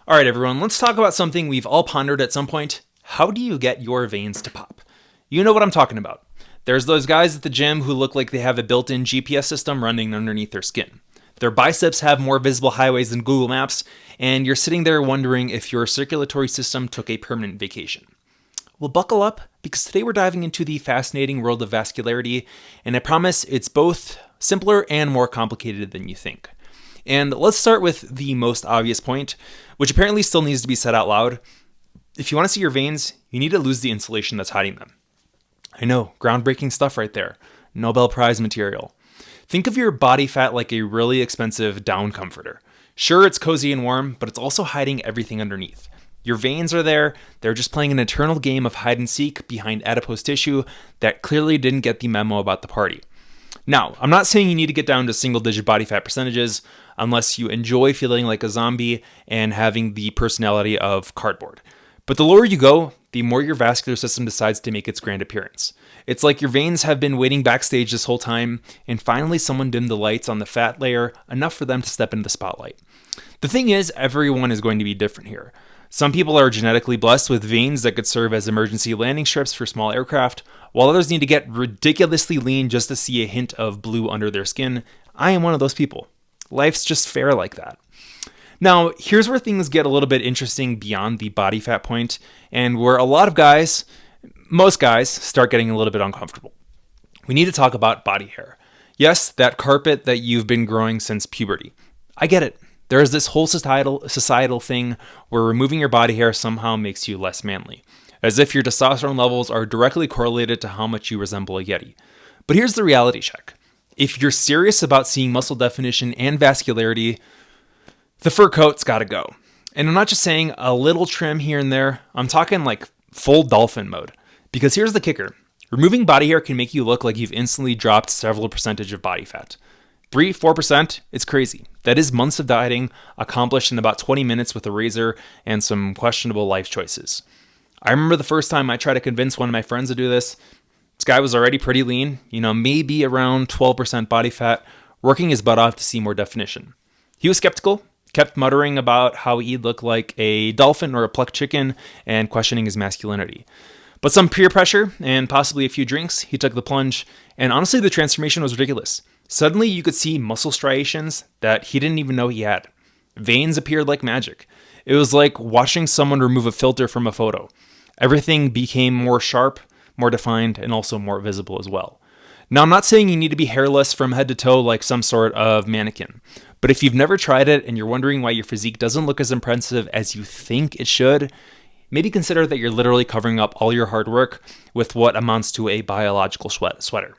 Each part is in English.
All right, everyone, let's talk about something we've all pondered at some point. How do you get your veins to pop? You know what I'm talking about. There's those guys at the gym who look like they have a built-in GPS system running underneath their skin. Their biceps have more visible highways than Google Maps, and you're sitting there wondering if your circulatory system took a permanent vacation. Well, buckle up, because today we're diving into the fascinating world of vascularity, and I promise it's both simpler and more complicated than you think. And let's start with the most obvious point, which apparently still needs to be said out loud. If you want to see your veins, you need to lose the insulation that's hiding them. I know, groundbreaking stuff right there. Nobel Prize material. Think of your body fat like a really expensive down comforter. Sure, it's cozy and warm, but it's also hiding everything underneath. Your veins are there, they're just playing an eternal game of hide and seek behind adipose tissue that clearly didn't get the memo about the party. Now, I'm not saying you need to get down to single-digit body fat percentages unless you enjoy feeling like a zombie and having the personality of cardboard. But the lower you go, the more your vascular system decides to make its grand appearance. It's like your veins have been waiting backstage this whole time, and finally someone dimmed the lights on the fat layer enough for them to step into the spotlight. The thing is, everyone is going to be different here. Some people are genetically blessed with veins that could serve as emergency landing strips for small aircraft, while others need to get ridiculously lean just to see a hint of blue under their skin. I am one of those people. Life's just fair like that. Now, here's where things get a little bit interesting beyond the body fat point, and where a lot of guys, most guys, start getting a little bit uncomfortable. We need to talk about body hair. Yes, that carpet that you've been growing since puberty. I get it. There's this whole societal thing where removing your body hair somehow makes you less manly, as if your testosterone levels are directly correlated to how much you resemble a Yeti. But here's the reality check. If you're serious about seeing muscle definition and vascularity, the fur coat's gotta go. And I'm not just saying a little trim here and there, I'm talking like full dolphin mode. Because here's the kicker. Removing body hair can make you look like you've instantly dropped several percentage of body fat. 3-4%, it's crazy. That is months of dieting accomplished in about 20 minutes with a razor and some questionable life choices. I remember the first time I tried to convince one of my friends to do this. This guy was already pretty lean, maybe around 12% body fat, working his butt off to see more definition. He was skeptical, kept muttering about how he'd look like a dolphin or a plucked chicken and questioning his masculinity. But some peer pressure and possibly a few drinks, he took the plunge, and honestly the transformation was ridiculous. Suddenly you could see muscle striations that he didn't even know he had. Veins appeared like magic. It was like watching someone remove a filter from a photo. Everything became more sharp, more defined, and also more visible as well. Now, I'm not saying you need to be hairless from head to toe like some sort of mannequin, but if you've never tried it and you're wondering why your physique doesn't look as impressive as you think it should, maybe consider that you're literally covering up all your hard work with what amounts to a biological sweater.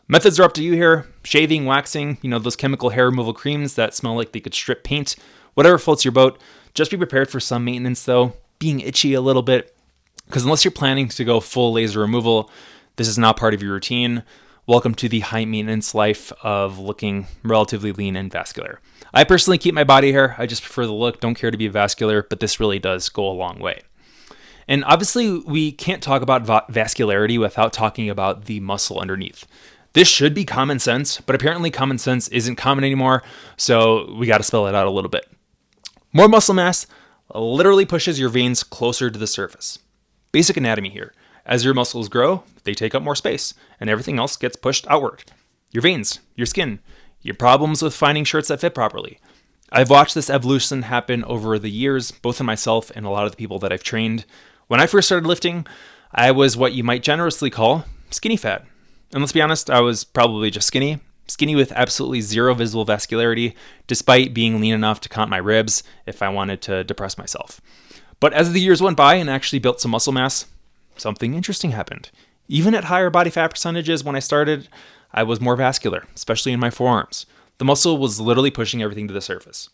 Methods are up to you here. Shaving, waxing, those chemical hair removal creams that smell like they could strip paint, whatever floats your boat. Just be prepared for some maintenance though, being itchy a little bit, because unless you're planning to go full laser removal, this is not part of your routine. Welcome to the high maintenance life of looking relatively lean and vascular. I personally keep my body hair. I just prefer the look, don't care to be vascular, but this really does go a long way. And obviously we can't talk about vascularity without talking about the muscle underneath. This should be common sense, but apparently common sense isn't common anymore, so we got to spell it out a little bit. More muscle mass literally pushes your veins closer to the surface. Basic anatomy here. As your muscles grow, they take up more space, and everything else gets pushed outward. Your veins, your skin, your problems with finding shirts that fit properly. I've watched this evolution happen over the years, both in myself and a lot of the people that I've trained. When I first started lifting, I was what you might generously call skinny fat. And let's be honest, I was probably just skinny with absolutely zero visible vascularity, despite being lean enough to count my ribs if I wanted to depress myself. But as the years went by and actually built some muscle mass, something interesting happened. Even at higher body fat percentages when I started, I was more vascular, especially in my forearms. The muscle was literally pushing everything to the surface.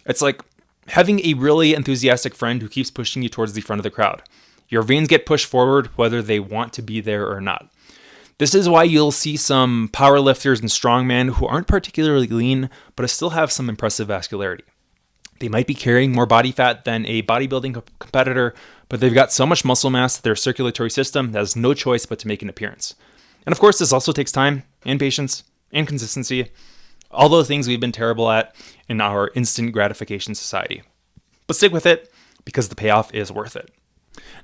It's like having a really enthusiastic friend who keeps pushing you towards the front of the crowd. Your veins get pushed forward whether they want to be there or not. This is why you'll see some powerlifters and strongmen who aren't particularly lean, but still have some impressive vascularity. They might be carrying more body fat than a bodybuilding competitor, but they've got so much muscle mass that their circulatory system has no choice but to make an appearance. And of course, this also takes time and patience and consistency, all those things we've been terrible at in our instant gratification society. But stick with it. because the payoff is worth it.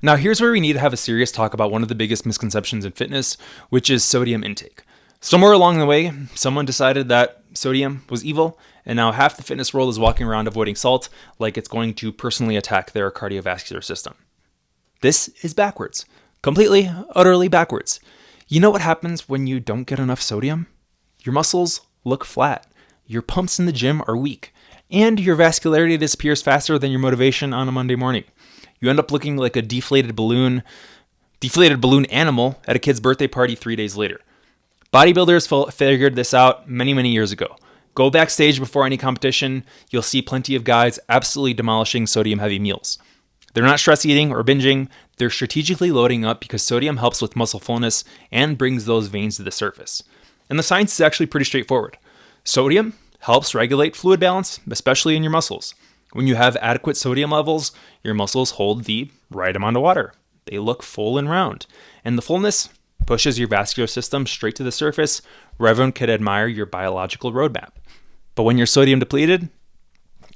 Now, here's where we need to have a serious talk about one of the biggest misconceptions in fitness, which is sodium intake. Somewhere along the way, someone decided that sodium was evil, and now half the fitness world is walking around avoiding salt like it's going to personally attack their cardiovascular system. This is backwards. Completely, utterly backwards. You know what happens when you don't get enough sodium? Your muscles look flat, your pumps in the gym are weak, and your vascularity disappears faster than your motivation on a Monday morning. You end up looking like a deflated balloon animal at a kid's birthday party 3 days later. Bodybuilders figured this out many years ago. Go backstage before any competition, you'll see plenty of guys absolutely demolishing sodium-heavy meals. They're not stress eating or binging, they're strategically loading up because sodium helps with muscle fullness and brings those veins to the surface. And the science is actually pretty straightforward. Sodium helps regulate fluid balance, especially in your muscles. When you have adequate sodium levels, your muscles hold the right amount of water. They look full and round. And the fullness pushes your vascular system straight to the surface where everyone could admire your biological roadmap. But when you're sodium depleted,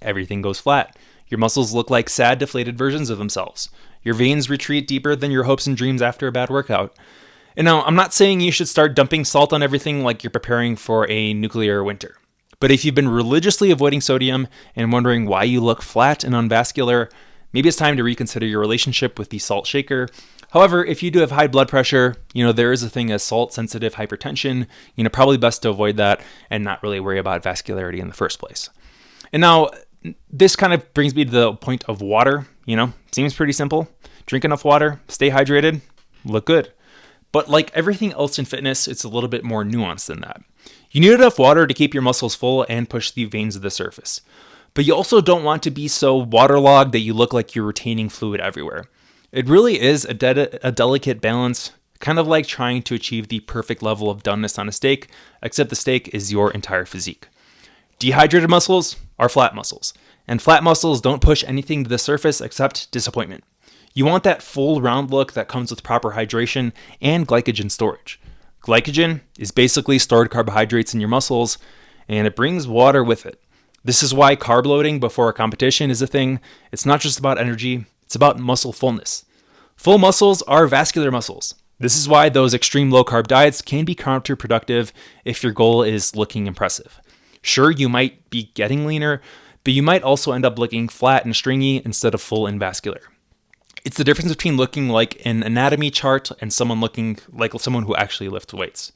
everything goes flat. Your muscles look like sad, deflated versions of themselves. Your veins retreat deeper than your hopes and dreams after a bad workout. And now, I'm not saying you should start dumping salt on everything like you're preparing for a nuclear winter. But if you've been religiously avoiding sodium and wondering why you look flat and unvascular, maybe it's time to reconsider your relationship with the salt shaker. However, if you do have high blood pressure, there is a thing as salt-sensitive hypertension. Probably best to avoid that and not really worry about vascularity in the first place. And now, this kind of brings me to the point of water. Seems pretty simple. Drink enough water, stay hydrated, look good. But like everything else in fitness, it's a little bit more nuanced than that. You need enough water to keep your muscles full and push the veins to the surface. But you also don't want to be so waterlogged that you look like you're retaining fluid everywhere. It really is a delicate balance, kind of like trying to achieve the perfect level of doneness on a steak, except the steak is your entire physique. Dehydrated muscles are flat muscles, and flat muscles don't push anything to the surface except disappointment. You want that full round look that comes with proper hydration and glycogen storage. Glycogen is basically stored carbohydrates in your muscles, and it brings water with it. This is why carb loading before a competition is a thing. It's not just about energy, it's about muscle fullness. Full muscles are vascular muscles. This is why those extreme low-carb diets can be counterproductive if your goal is looking impressive. Sure, you might be getting leaner, but you might also end up looking flat and stringy instead of full and vascular. It's the difference between looking like an anatomy chart and someone looking like someone who actually lifts weights.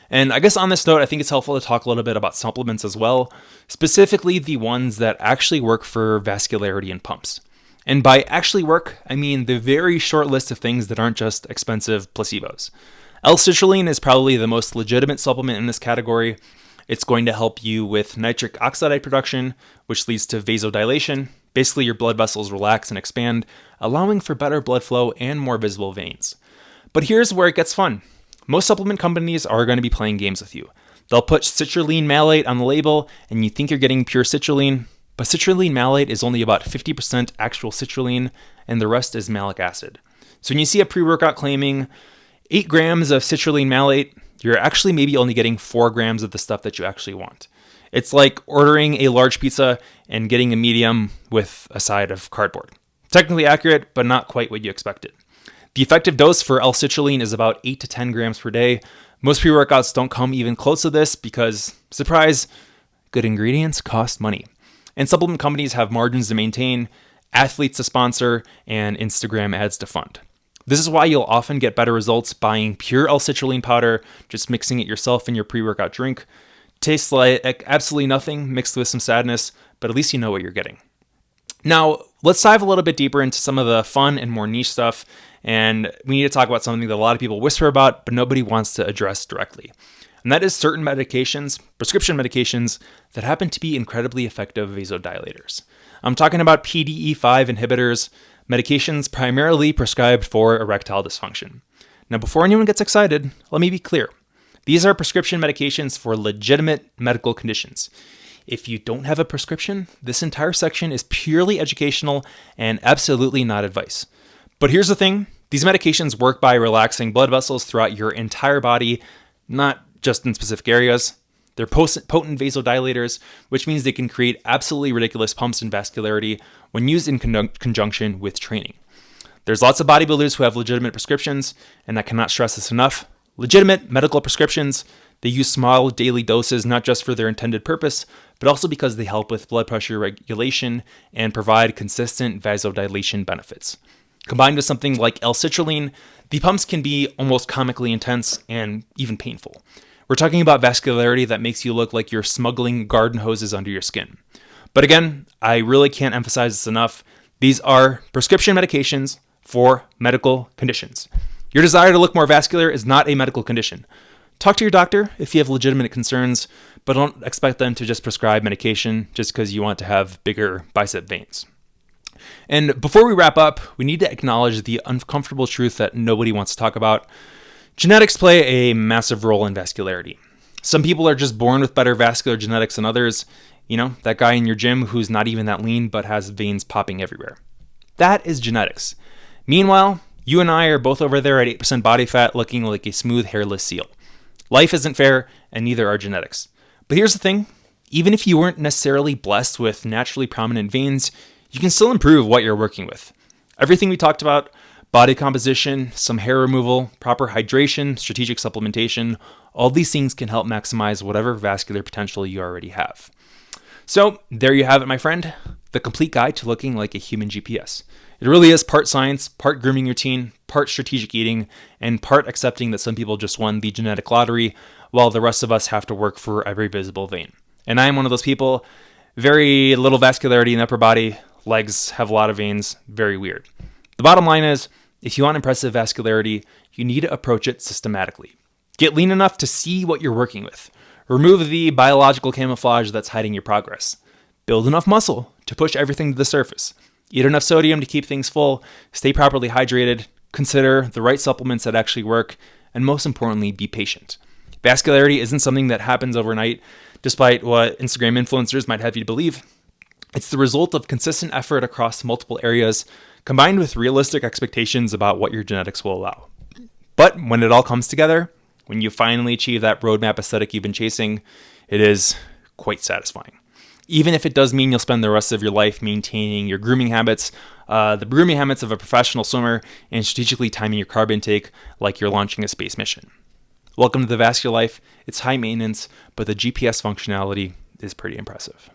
And I guess on this note, I think it's helpful to talk a little bit about supplements as well, specifically the ones that actually work for vascularity and pumps. And by actually work, I mean the very short list of things that aren't just expensive placebos. L-citrulline is probably the most legitimate supplement in this category. It's going to help you with nitric oxide production, which leads to vasodilation. Basically, your blood vessels relax and expand, allowing for better blood flow and more visible veins. But here's where it gets fun. Most supplement companies are going to be playing games with you. They'll put citrulline malate on the label, and you think you're getting pure citrulline, but citrulline malate is only about 50% actual citrulline, and the rest is malic acid. So when you see a pre-workout claiming 8 grams of citrulline malate, you're actually maybe only getting 4 grams of the stuff that you actually want. It's like ordering a large pizza and getting a medium with a side of cardboard. Technically accurate, but not quite what you expected. The effective dose for L-citrulline is about 8 to 10 grams per day. Most pre-workouts don't come even close to this because, surprise, good ingredients cost money. And supplement companies have margins to maintain, athletes to sponsor, and Instagram ads to fund. This is why you'll often get better results buying pure L-citrulline powder, just mixing it yourself in your pre-workout drink. Tastes like absolutely nothing mixed with some sadness, but at least you know what you're getting. Now, let's dive a little bit deeper into some of the fun and more niche stuff, and we need to talk about something that a lot of people whisper about, but nobody wants to address directly. And that is certain medications, prescription medications, that happen to be incredibly effective vasodilators. I'm talking about PDE5 inhibitors, medications primarily prescribed for erectile dysfunction. Now, before anyone gets excited, let me be clear. These are prescription medications for legitimate medical conditions. If you don't have a prescription, this entire section is purely educational and absolutely not advice. But here's the thing, these medications work by relaxing blood vessels throughout your entire body, not just in specific areas. They're potent vasodilators, which means they can create absolutely ridiculous pumps in vascularity when used in conjunction with training. There's lots of bodybuilders who have legitimate prescriptions, and I cannot stress this enough. Legitimate medical prescriptions, they use small daily doses not just for their intended purpose, but also because they help with blood pressure regulation and provide consistent vasodilation benefits. Combined with something like L-citrulline, the pumps can be almost comically intense and even painful. We're talking about vascularity that makes you look like you're smuggling garden hoses under your skin. But again, I really can't emphasize this enough. These are prescription medications for medical conditions. Your desire to look more vascular is not a medical condition. Talk to your doctor if you have legitimate concerns, but don't expect them to just prescribe medication just because you want to have bigger bicep veins. And before we wrap up, we need to acknowledge the uncomfortable truth that nobody wants to talk about. Genetics play a massive role in vascularity. Some people are just born with better vascular genetics than others. You know, that guy in your gym who's not even that lean but has veins popping everywhere. That is genetics. Meanwhile, you and I are both over there at 8% body fat looking like a smooth, hairless seal. Life isn't fair, and neither are genetics. But here's the thing. Even if you weren't necessarily blessed with naturally prominent veins, you can still improve what you're working with. Everything we talked about, body composition, some hair removal, proper hydration, strategic supplementation, all these things can help maximize whatever vascular potential you already have. So there you have it, my friend, the complete guide to looking like a human GPS. It really is part science, part grooming routine, part strategic eating, and part accepting that some people just won the genetic lottery, while the rest of us have to work for every visible vein. And I am one of those people, very little vascularity in the upper body, legs have a lot of veins, very weird. The bottom line is, if you want impressive vascularity, you need to approach it systematically. Get lean enough to see what you're working with. Remove the biological camouflage that's hiding your progress. Build enough muscle to push everything to the surface. Eat enough sodium to keep things full. Stay properly hydrated. Consider the right supplements that actually work. And most importantly, be patient. Vascularity isn't something that happens overnight, despite what Instagram influencers might have you believe. It's the result of consistent effort across multiple areas, combined with realistic expectations about what your genetics will allow. But when it all comes together, when you finally achieve that roadmap aesthetic you've been chasing, it is quite satisfying. Even if it does mean you'll spend the rest of your life maintaining your grooming habits, the grooming habits of a professional swimmer, and strategically timing your carb intake like you're launching a space mission. Welcome to the Vascular Life. It's high maintenance, but the GPS functionality is pretty impressive.